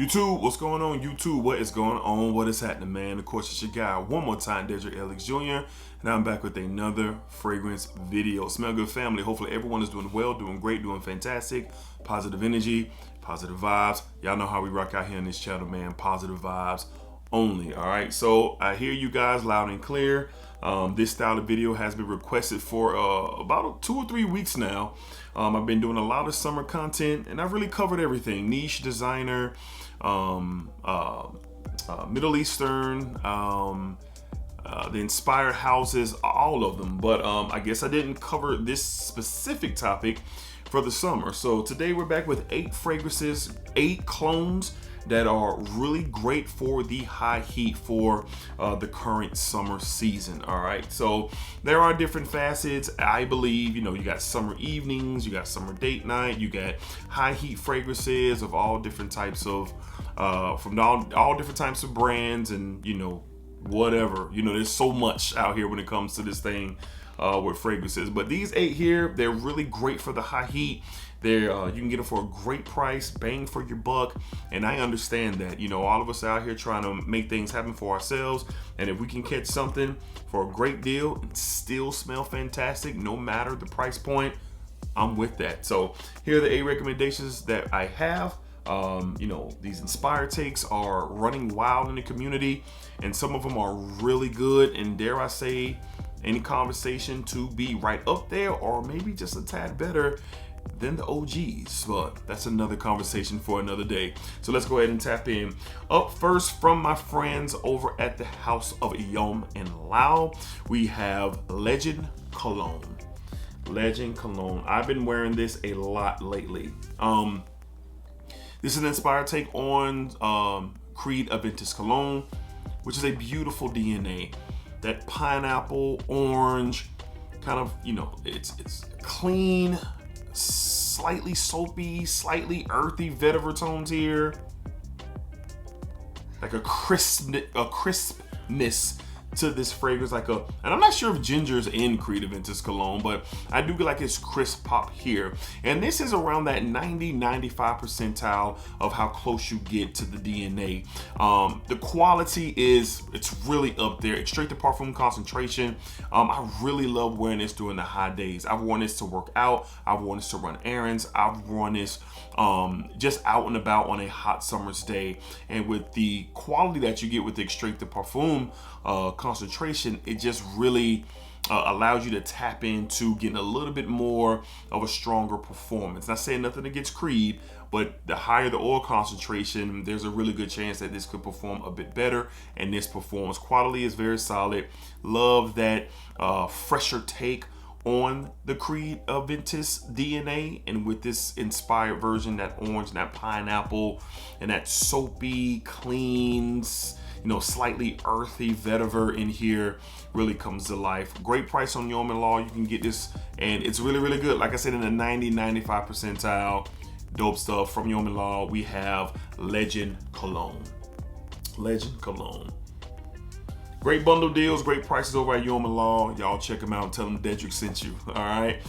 YouTube, what's going on? YouTube, what is going on? What is happening, man? Of course, it's your guy one more time, DEDRICKHJR, and I'm back with another fragrance video. Smell good, family. Hopefully everyone is doing well, doing great, doing fantastic. Positive energy, positive vibes. Y'all know how we rock out here on this channel, man. Positive vibes only. All right, so I hear you guys loud and clear. This style of video has been requested for about 2 or 3 weeks now. I've been doing a lot of summer content, and I've really covered everything: niche, designer, Middle Eastern, the inspired houses, all of them. But I guess I didn't cover this specific topic for the summer. So today we're back with 8 fragrances, 8 clones that are really great for the high heat for the current summer season. All right, so there are different facets. I believe, you got summer evenings, you got summer date night, you got high heat fragrances of all different types of from all different types of brands, and whatever. There's so much out here when it comes to this thing with fragrances. But these 8 here, they're really great for the high heat. You can get them for a great price, bang for your buck. And I understand that, all of us out here trying to make things happen for ourselves. And if we can catch something for a great deal and still smell fantastic, no matter the price point, I'm with that. So here are the 8 recommendations that I have. These inspired takes are running wild in the community, and some of them are really good, and dare I say, any conversation to be right up there, or maybe just a tad better than the OGs, but that's another conversation for another day. So let's go ahead and tap in. Up first, from my friends over at the House of Yom and Lao, we have Legend Cologne. Legend Cologne. I've been wearing this a lot lately. This is an inspired take on Creed Aventus Cologne, which is a beautiful DNA. That pineapple, orange, kind of, it's clean, slightly soapy, slightly earthy vetiver tones here. Like a crispness to this fragrance, and I'm not sure if ginger's in Creed Aventus Cologne, but I do get like its crisp pop here. And this is around that 90-95 percentile of how close you get to the DNA. The quality it's really up there. Extrait de Parfum concentration. I really love wearing this during the hot days. I've worn this to work out. I've worn this to run errands. I've worn this just out and about on a hot summer's day. And with the quality that you get with the Extrait de Parfum concentration, it just really allows you to tap into getting a little bit more of a stronger performance. Not saying nothing against Creed, but the higher the oil concentration, there's a really good chance that this could perform a bit better, and this performs. Quality is very solid. Love that fresher take on the Creed Aventus DNA, and with this inspired version, that orange and that pineapple and that soapy, clean, slightly earthy vetiver in here really comes to life. Great price on Yom and Law. You can get this, and it's really, really good. Like I said, in the 90-95 percentile. Dope stuff from Yom and Law. We have Legend Cologne. Legend Cologne. Great bundle deals, great prices over at Yom and Law. Y'all check them out and tell them Dedrick sent you. All right.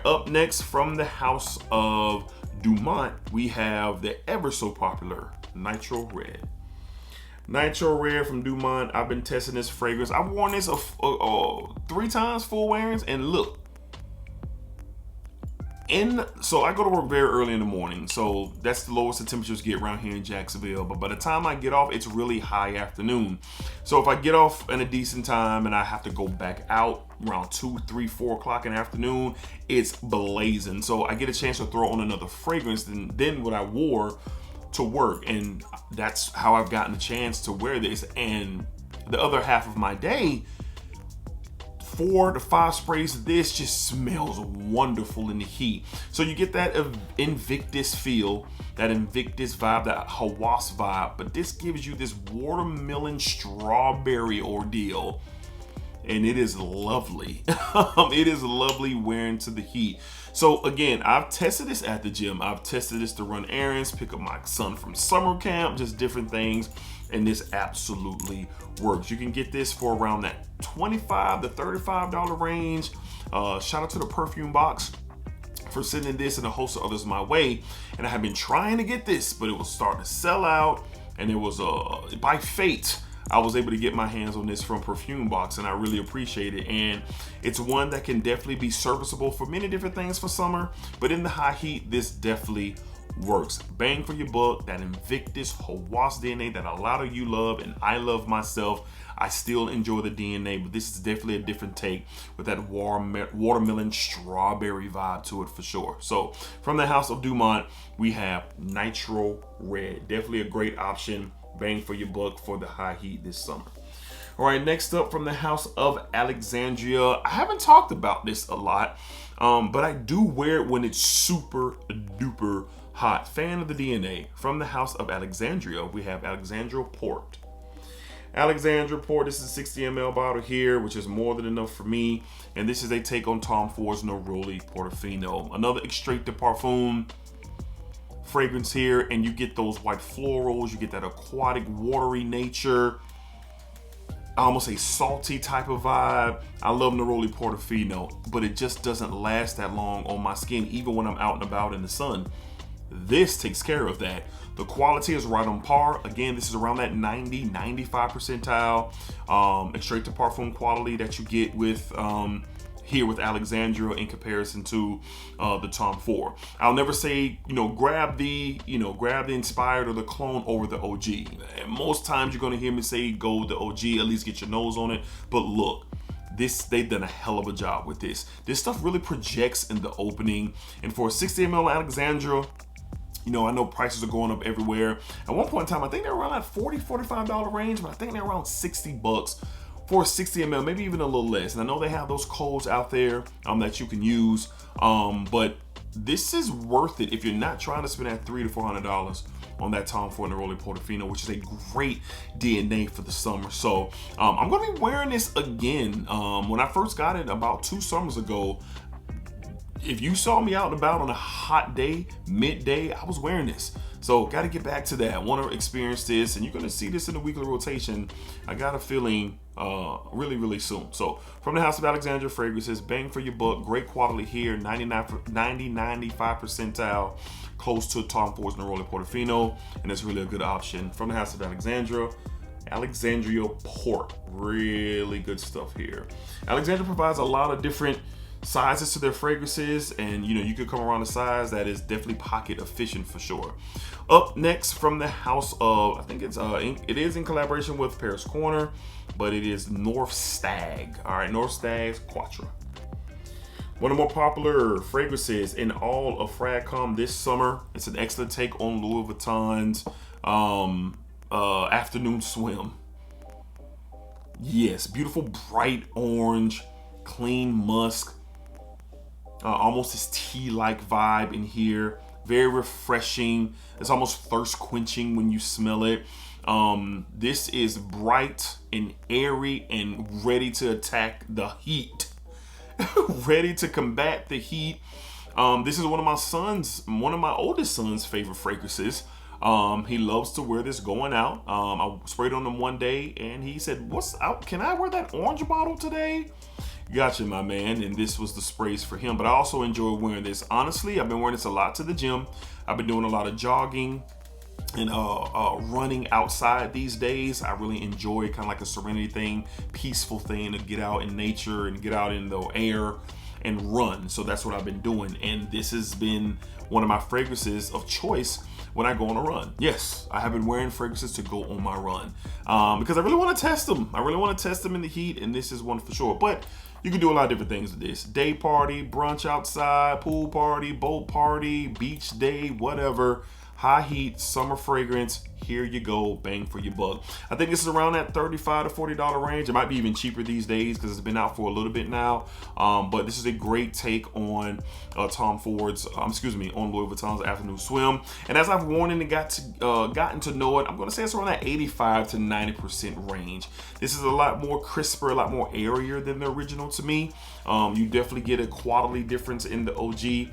Up next, from the House of Dumont, we have the ever so popular Nitro Red. Nitro Red from Dumont. I've been testing this fragrance. I've worn this 3 times full wearings, and look. So I go to work very early in the morning, so that's the lowest the temperatures get around here in Jacksonville. But by the time I get off, it's really high afternoon. So if I get off in a decent time and I have to go back out around 2, 3, 4 o'clock in the afternoon, it's blazing. So I get a chance to throw on another fragrance than what I wore to work, and that's how I've gotten a chance to wear this. And the other half of my day, 4 to 5 sprays of this just smells wonderful in the heat. So you get that Invictus feel, that Invictus vibe, that Hawass vibe, but this gives you this watermelon strawberry ordeal, and it is lovely. It is lovely wearing to the heat. So again, I've tested this at the gym. I've tested this to run errands, pick up my son from summer camp, just different things, and this absolutely works. You can get this for around that $25 to $35 range. Shout out to the perfume box for sending this and a host of others my way. And I have been trying to get this, but it was starting to sell out. And it was, by fate, I was able to get my hands on this from Perfume Box, and I really appreciate it. And it's one that can definitely be serviceable for many different things for summer, but in the high heat, this definitely works. Bang for your buck. That Invictus Hawass DNA that a lot of you love and I love myself. I still enjoy the DNA, but this is definitely a different take with that watermelon strawberry vibe to it for sure. So from the house of Dumont, we have Nitro Red. Definitely a great option. Bang for your buck for the high heat this summer. All right, next up from the house of Alexandria. I haven't talked about this a lot, but I do wear it when it's super duper hot. Fan of the DNA. From the house of Alexandria, we have Alexandria Port. Alexandria Port, this is a 60 ml bottle here, which is more than enough for me. And this is a take on Tom Ford's Neroli Portofino. Another extrait de parfum fragrance here, and you get those white florals, you get that aquatic, watery nature, almost a salty type of vibe. I love Neroli Portofino, but it just doesn't last that long on my skin, even when I'm out and about in the sun. This takes care of that. The quality is right on par. Again, this is around that 90-95 percentile extrait de parfum quality that you get with here with Alexandria in comparison to the Tom Ford. I'll never say, grab the inspired or the clone over the OG. And most times you're gonna hear me say go the OG, at least get your nose on it. But look, they've done a hell of a job with this. This stuff really projects in the opening. And for a 60 ml Alexandria, I know prices are going up everywhere. At one point in time, I think they're around that $40-$45 range, but I think they're around $60 for 60 ml, maybe even a little less. And I know they have those codes out there that you can use, but this is worth it if you're not trying to spend that $300 to $400 on that Tom Ford Neroli Portofino, which is a great DNA for the summer. So I'm gonna be wearing this again. When I first got it about 2 summers ago, if you saw me out and about on a hot day, midday, I was wearing this. So got to get back to that. I want to experience this, and you're going to see this in the weekly rotation. I got a feeling really, really soon. So from the house of Alexandria Fragrances, bang for your buck. Great quality here, 90-95 percentile, close to Tom Ford's Neroli Portofino, and it's really a good option. From the house of Alexandria Port, really good stuff here. Alexandria provides a lot of different sizes to their fragrances, and you could come around a size that is definitely pocket efficient for sure. Up next from the house of, I think it is in collaboration with Paris Corner, but it is North Stag. All right, North Stag Quattra. One of the more popular fragrances in all of Fragcom this summer. It's an excellent take on Louis Vuitton's Afternoon Swim. Yes, beautiful bright orange, clean musk. Almost this tea-like vibe in here. Very refreshing. It's almost thirst quenching when you smell it. This is bright and airy and ready to attack the heat. Ready to combat the heat. This is one of my oldest son's favorite fragrances. He loves to wear this going out. I sprayed on him one day and he said, "What's out? Can I wear that orange bottle today?" Gotcha, my man. And this was the sprays for him. But I also enjoy wearing this. Honestly, I've been wearing this a lot to the gym. I've been doing a lot of jogging and running outside these days. I really enjoy kind of like a serenity thing, peaceful thing to get out in nature and get out in the air and run. So that's what I've been doing. And this has been one of my fragrances of choice when I go on a run. Yes, I have been wearing fragrances to go on my run because I really want to test them. I really want to test them in the heat, and this is one for sure. But you can do a lot of different things with this. Day party, brunch outside, pool party, boat party, beach day, whatever. High heat, summer fragrance. Here you go, bang for your buck. I think this is around that $35 to $40 range. It might be even cheaper these days because it's been out for a little bit now. But this is a great take on Tom Ford's, on Louis Vuitton's Afternoon Swim. And as I've worn it and gotten to know it, I'm gonna say it's around that 85 to 90% range. This is a lot more crisper, a lot more airier than the original to me. You definitely get a quality difference in the OG,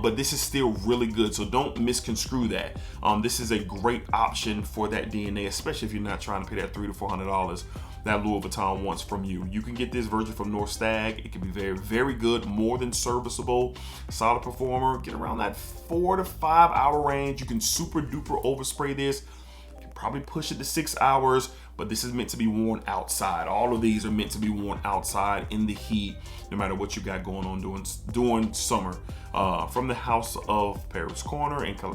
but this is still really good, so don't misconstrue that. This is a great option for that DNA, especially if you're not trying to pay that $300 to $400 that Louis Vuitton wants from you. You can get this version from North Stag. It can be very, very good, more than serviceable, solid performer. Get around that 4 to 5 hour range. You can super duper overspray this. You can probably push it to 6 hours, but this is meant to be worn outside. All of these are meant to be worn outside in the heat, no matter what you got going on during summer. From the house of Paris Corner, from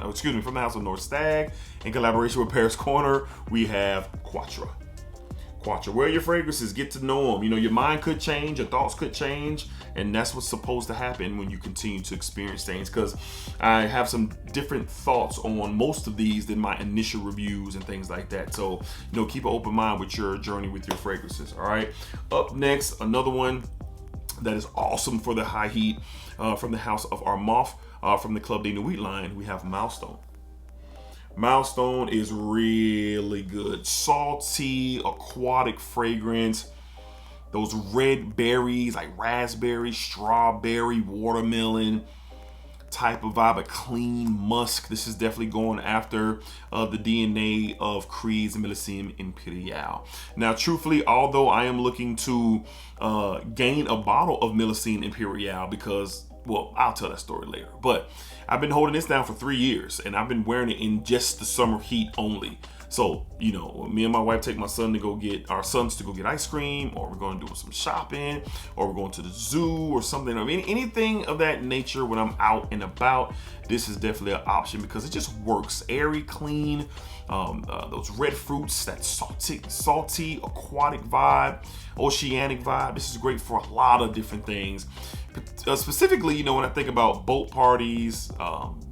the house of North Stag, in collaboration with Paris Corner, we have Quattra. Quattra, wear your fragrances, get to know them. You know, your mind could change, your thoughts could change, and that's what's supposed to happen when you continue to experience things, because I have some different thoughts on most of these than my initial reviews and things like that. So, you know, keep an open mind with your journey with your fragrances, all right? Up next, another one that is awesome for the high heat, from the house of Armaf, from the Club de Nuit line, we have Milestone. Milestone is really good. Salty, aquatic fragrance. Those red berries like raspberry, strawberry, watermelon type of vibe, a clean musk. This is definitely going after the DNA of Creed's Millésime Impérial. Now, truthfully, although I am looking to gain a bottle of Millésime Impérial because, well, I'll tell that story later, but I've been holding this down for 3 years and I've been wearing it in just the summer heat only. So, you know, me and my wife take our sons to go get ice cream, or we're going to do some shopping, or we're going to the zoo or something. I mean, anything of that nature when I'm out and about, this is definitely an option because it just works. Airy, clean, those red fruits, that salty, aquatic vibe, oceanic vibe. This is great for a lot of different things. Specifically, you know, when I think about boat parties,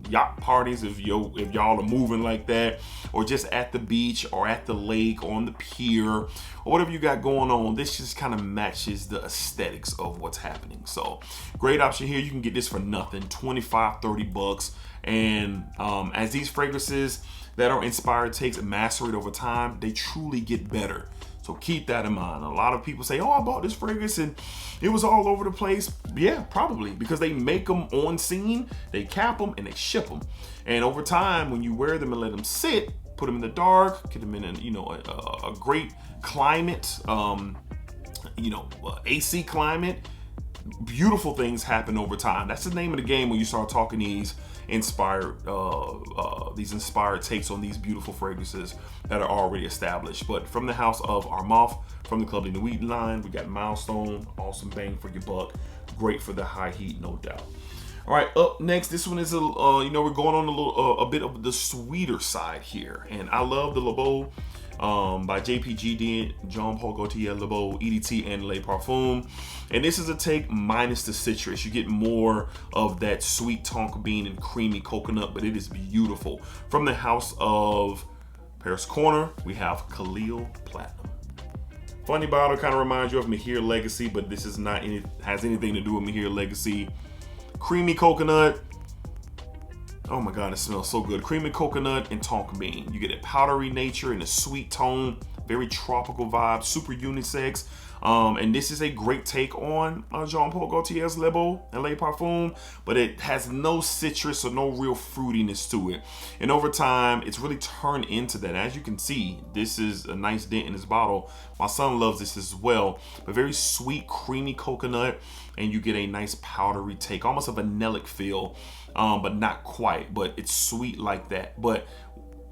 yacht parties, if y'all are moving like that, or just at the beach or at the lake or on the pier or whatever you got going on, this just kind of matches the aesthetics of what's happening. So great option here. You can get this for nothing, 25, 30 bucks. And as these fragrances that are inspired takes macerate over time, they truly get better. So keep that in mind. A lot of people say, oh, I bought this fragrance and it was all over the place. Yeah, probably, because they make them on scene, they cap them, and they ship them. And over time, when you wear them and let them sit, put them in the dark, get them in a great climate, AC climate, beautiful things happen over time. That's the name of the game when you start talking these inspired takes on these beautiful fragrances that are already established. But from the house of Armaf, from the Club de Nuit line, we got Milestone, awesome bang for your buck, great for the high heat, no doubt. All right, up next, this one is we're going on a bit of the sweeter side here, and I love the Le Beau by JPG, Jean Paul Gaultier Le Beau, EDT, and Le Parfum. And this is a take minus the citrus. You get more of that sweet tonka bean and creamy coconut, but it is beautiful. From the house of Paris Corner, we have Khalil Platinum. Funny bottle, kind of reminds you of Mahir Legacy, but this is not has anything to do with Mahir Legacy. Creamy coconut. Oh my God, it smells so good. Creamy coconut and tonka bean. You get a powdery nature and a sweet tone, very tropical vibe, super unisex. And this is a great take on Jean Paul Gaultier's Le Beau and Le Parfum, but it has no citrus or no real fruitiness to it. And over time, it's really turned into that. As you can see, this is a nice dent in this bottle. My son loves this as well, but very sweet, creamy coconut, and you get a nice powdery take, almost a vanillic feel, but not quite, but it's sweet like that. But,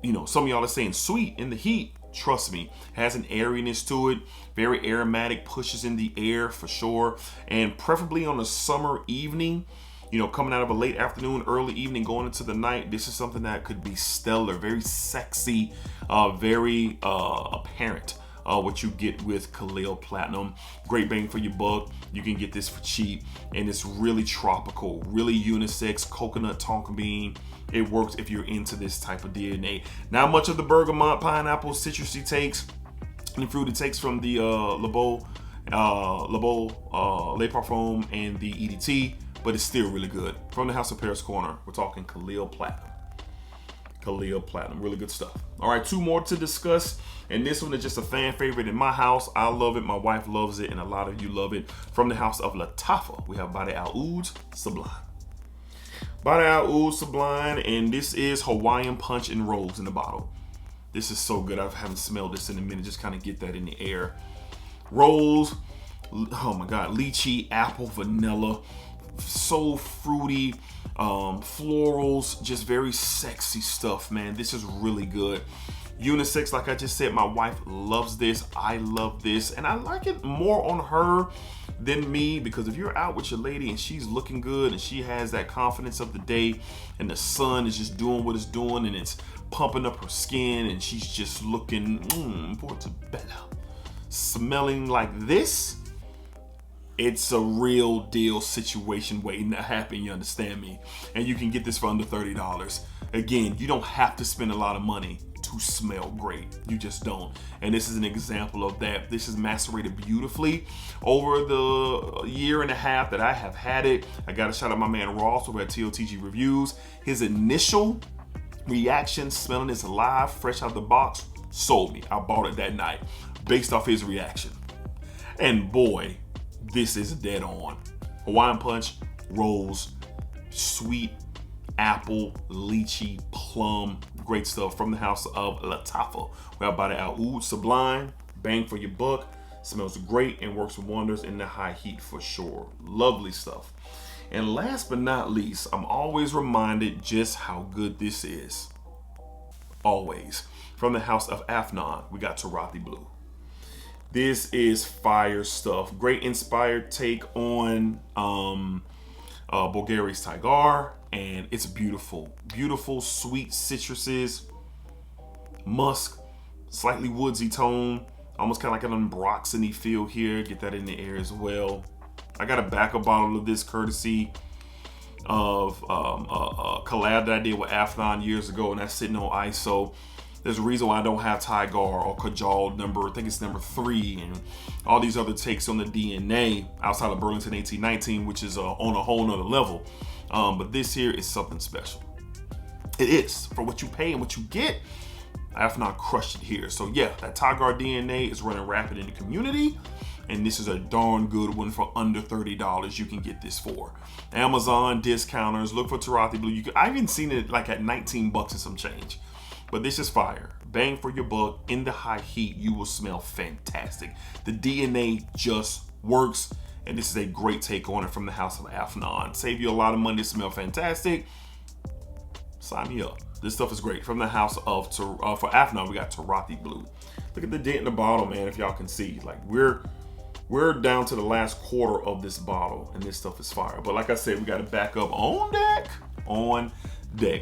you know, some of y'all are saying sweet in the heat. Trust me, has an airiness to it, very aromatic, pushes in the air for sure, and preferably on a summer evening, you know, coming out of a late afternoon, early evening, going into the night, this is something that could be stellar, very sexy, very apparent. What you get with Khalil Platinum. Great bang for your buck. You can get this for cheap, and it's really tropical, really unisex, coconut, tonka bean. It works if you're into this type of DNA. Not much of the bergamot, pineapple, citrusy takes, and fruity takes from the Le Beau, Le Parfum, and the EDT, but it's still really good. From the house of Paris Corner, we're talking Khalil Platinum. Khalil Platinum, really good stuff. All right, 2 more to discuss, and this one is just a fan favorite in my house. I love it, my wife loves it, and a lot of you love it. From the house of Lattafa, we have Bade'e Al Oud Sublime. Bade'e Al Oud Sublime, and this is Hawaiian Punch and Rose in the bottle. This is so good. I haven't smelled this in a minute. Just kind of get that in the air. Rose, oh my God, lychee, apple, vanilla, so fruity, florals, just very sexy stuff, man. This is really good. Unisex, like I just said, my wife loves this. I love this, and I like it more on her than me, because if you're out with your lady and she's looking good and she has that confidence of the day and the sun is just doing what it's doing and it's pumping up her skin and she's just looking portobello, smelling like this, it's a real deal situation waiting to happen, you understand me? And you can get this for under $30. Again, you don't have to spend a lot of money to smell great. You just don't. And this is an example of that. This is macerated beautifully over the year and a half that I have had it. I got to shout out my man Ross over at TOTG Reviews. His initial reaction smelling this live, fresh out the box, sold me. I bought it that night based off his reaction. And boy, this is dead on. Hawaiian Punch, rose, sweet, apple, lychee, plum, great stuff from the house of Lattafa Bade'e Al Oud. Sublime, bang for your buck, smells great and works wonders in the high heat for sure. Lovely stuff. And last but not least, I'm always reminded just how good this is. Always. From the house of Afnan, we got Turathi Blue. This is fire stuff. Great inspired take on Bulgari's Tigar, and it's beautiful. Beautiful, sweet citruses, musk, slightly woodsy tone, almost kind of like an ambroxany feel here. Get that in the air as well. I got a backup bottle of this courtesy of a collab that I did with Afnan years ago, and that's sitting on ice. So there's a reason why I don't have Tigar or Kajal number, I think it's number 3, and all these other takes on the DNA outside of Burlington 1819, which is on a whole nother level. But this here is something special. It is. For what you pay and what you get, Afnan crushed it here. So yeah, that Tigar DNA is running rapid in the community, and this is a darn good one for under $30 you can get this for. Amazon discounters, look for Turathi Blue. I've even seen it like at 19 bucks and some change. But this is fire. Bang for your buck. In the high heat, you will smell fantastic. The DNA just works, and this is a great take on it from the house of Afnan. Save you a lot of money to smell fantastic. Sign me up. This stuff is great. From the house of, for Afnan, we got Turathi Blue. Look at the dent in the bottle, man, if y'all can see. Like, we're down to the last quarter of this bottle, and this stuff is fire. But like I said, we got to back up on deck.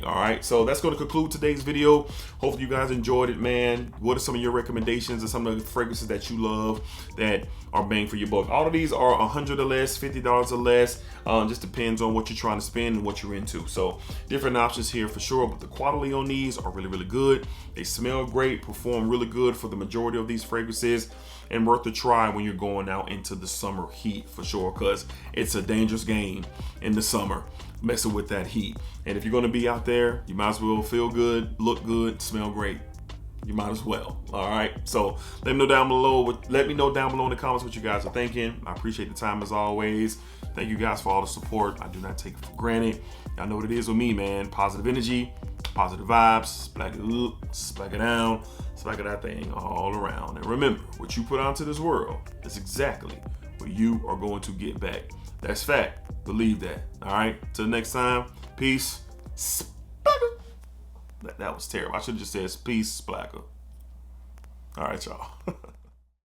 All right, so that's going to conclude today's video. Hopefully you guys enjoyed it, man. What are some of your recommendations and some of the fragrances that you love that are bang for your buck? All of these are $100 or less, $50 or less. Just depends on what you're trying to spend and what you're into. So different options here for sure, but the quality on these are really, really good. They smell great, perform really good for the majority of these fragrances, and worth a try when you're going out into the summer heat for sure, because it's a dangerous game in the summer messing with that heat. And if you're going to be out there, you might as well feel good, look good, smell great. You might as well. All right, so let me know down below in the comments what you guys are thinking. I appreciate the time as always. Thank you guys for all the support. I do not take it for granted. Y'all know what it is with me, man. Positive energy, positive vibes, splack it up, splack it down, splack it that thing all around. And remember, what you put onto this world is exactly what you are going to get back. That's fact. Believe that. All right. Till next time. Peace. Splacker. That was terrible. I should have just said peace, splacker. All right, y'all.